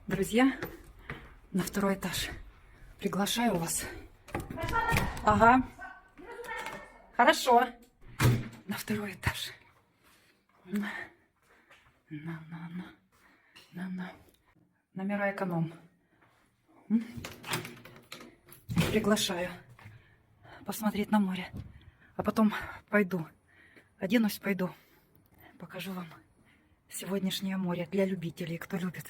Друзья, на второй этаж. Приглашаю вас. Ага. Хорошо. На второй этаж. На. Номера эконом. Приглашаю посмотреть на море. А потом пойду. Оденусь, пойду. Покажу вам сегодняшнее море для любителей, кто любит.